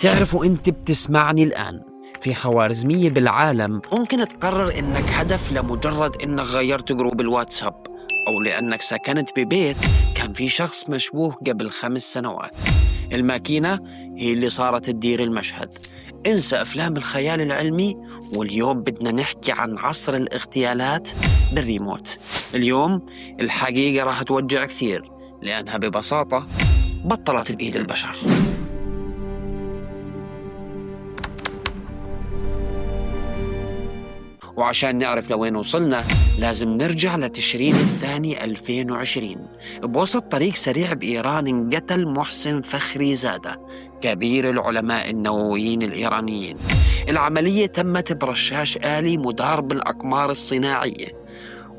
تعرفوا أنت بتسمعني الآن في خوارزمية بالعالم ممكن تقرر إنك هدف لمجرد إنك غيرت جروب الواتساب، أو لأنك سكنت ببيت كان في شخص مشبوه قبل 5 سنوات. الماكينة هي اللي صارت تدير المشهد. انسى أفلام الخيال العلمي، واليوم بدنا نحكي عن عصر الاغتيالات بالريموت. اليوم الحقيقة راح توجع كثير، لأنها ببساطة بطلت بإيد البشر. وعشان نعرف لوين وصلنا لازم نرجع لتشرين الثاني 2020. بوسط طريق سريع بإيران انقتل محسن فخري زادة، كبير العلماء النوويين الإيرانيين. العملية تمت برشاش آلي مدار بالأقمار الصناعية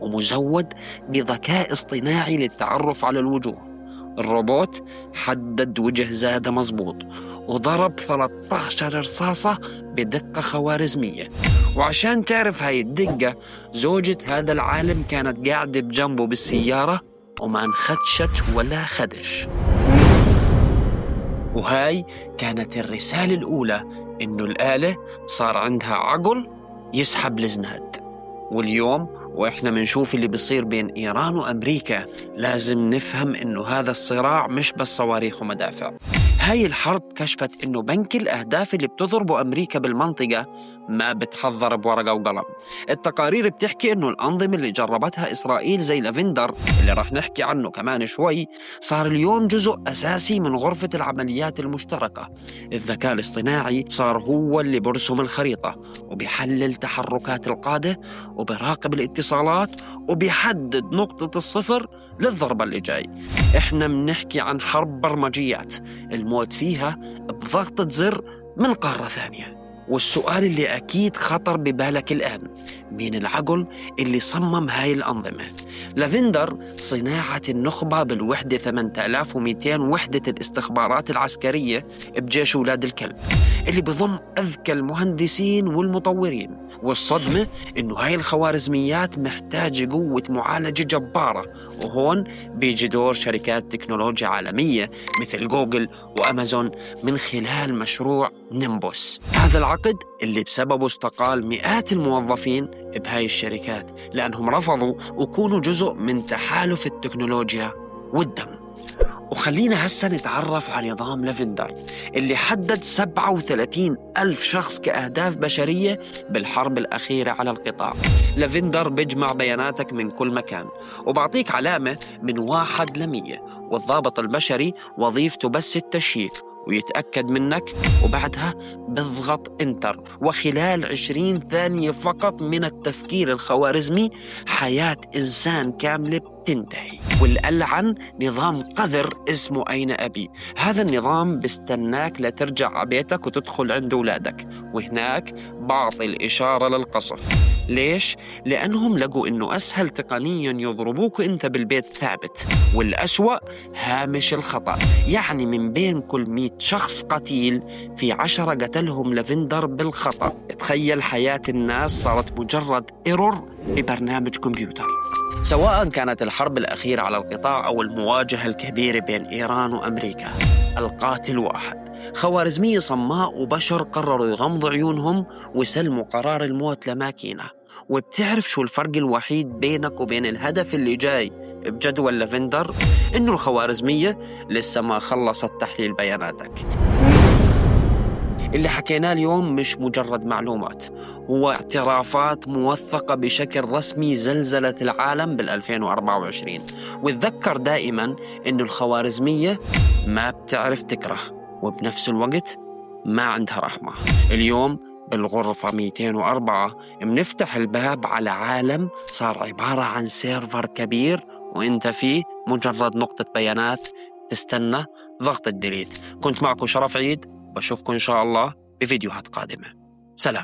ومزود بذكاء اصطناعي للتعرف على الوجوه. الروبوت حدد وجه زادة مظبوط وضرب 13 رصاصة بدقة خوارزمية. وعشان تعرف هاي الدقة، زوجة هذا العالم كانت قاعدة بجنبه بالسيارة وما انخدشت ولا خدش. وهاي كانت الرسالة الأولى، إنه الآلة صار عندها عقل يسحب الزناد. واليوم وإحنا منشوف اللي بيصير بين إيران وأمريكا، لازم نفهم إنه هذا الصراع مش بس صواريخ ومدافع. هاي الحرب كشفت إنه بنك الأهداف اللي بتضربه أمريكا بالمنطقة ما بتحضر بورقة وقلم. التقارير بتحكي إنه الأنظمة اللي جربتها إسرائيل زي لافندر اللي راح نحكي عنه كمان شوي، صار اليوم جزء أساسي من غرفة العمليات المشتركة. الذكاء الاصطناعي صار هو اللي برسم الخريطة وبيحلل تحركات القادة وبراقب الاتصالات وبيحدد نقطة الصفر للضربة اللي جاي. إحنا بنحكي عن حرب برمجيات الموت فيها بضغطة زر من قارة ثانية. والسؤال اللي أكيد خطر ببالك الآن، مين العقل اللي صمم هاي الأنظمة؟ لافندر صناعة النخبة بالوحدة 8200 وحدة الاستخبارات العسكرية بجيش أولاد الكلب، اللي بضم أذكى المهندسين والمطورين. والصدمة إنه هاي الخوارزميات محتاجة قوة معالجة جبارة، وهون بيجي دور شركات تكنولوجيا عالمية مثل جوجل وأمازون من خلال مشروع نيمبوس. هذا العقد اللي بسببه استقال مئات الموظفين بهاي الشركات لأنهم رفضوا يكونوا جزء من تحالف التكنولوجيا والدم. وخلينا هسه نتعرف على نظام لافندر اللي حدد 37 ألف شخص كأهداف بشرية بالحرب الأخيرة على القطاع. لافندر بيجمع بياناتك من كل مكان وبعطيك علامة من 1 ل100، والضابط البشري وظيفته بس التشييك ويتأكد منك، وبعدها بضغط انتر، وخلال 20 ثانية فقط من التفكير الخوارزمي حياة إنسان كاملة بتنتهي. والألعن نظام قذر اسمه أين أبي. هذا النظام بستناك لترجع على بيتك وتدخل عند أولادك، وهناك بعطي الإشارة للقصف. ليش؟ لأنهم لقوا إنه أسهل تقنيا يضربوك أنت بالبيت ثابت، والأسوأ هامش الخطأ. يعني من بين كل 100 شخص قتيل في 10 قتلهم لافندر بالخطأ. تخيل حياة الناس صارت مجرد إيرور ببرنامج كمبيوتر. سواء كانت الحرب الأخيرة على القطاع أو المواجهة الكبيرة بين إيران وأمريكا، القاتل واحد. خوارزمية صماء وبشر قرروا يغمضوا عيونهم ويسلموا قرار الموت لماكينة. وبتعرف شو الفرق الوحيد بينك وبين الهدف اللي جاي بجدول لافندر؟ إنه الخوارزمية لسه ما خلصت تحليل بياناتك. اللي حكيناه اليوم مش مجرد معلومات، هو اعترافات موثقة بشكل رسمي زلزلت العالم بال2024. وتذكر دائما إنه الخوارزمية ما بتعرف تكره، وبنفس الوقت ما عندها رحمة. اليوم بالغرفة 204 منفتح الباب على عالم صار عبارة عن سيرفر كبير، وانت فيه مجرد نقطة بيانات تستنى ضغط الديليت. كنت معكم شرف عيد، بشوفكم إن شاء الله بفيديوهات قادمة. سلام.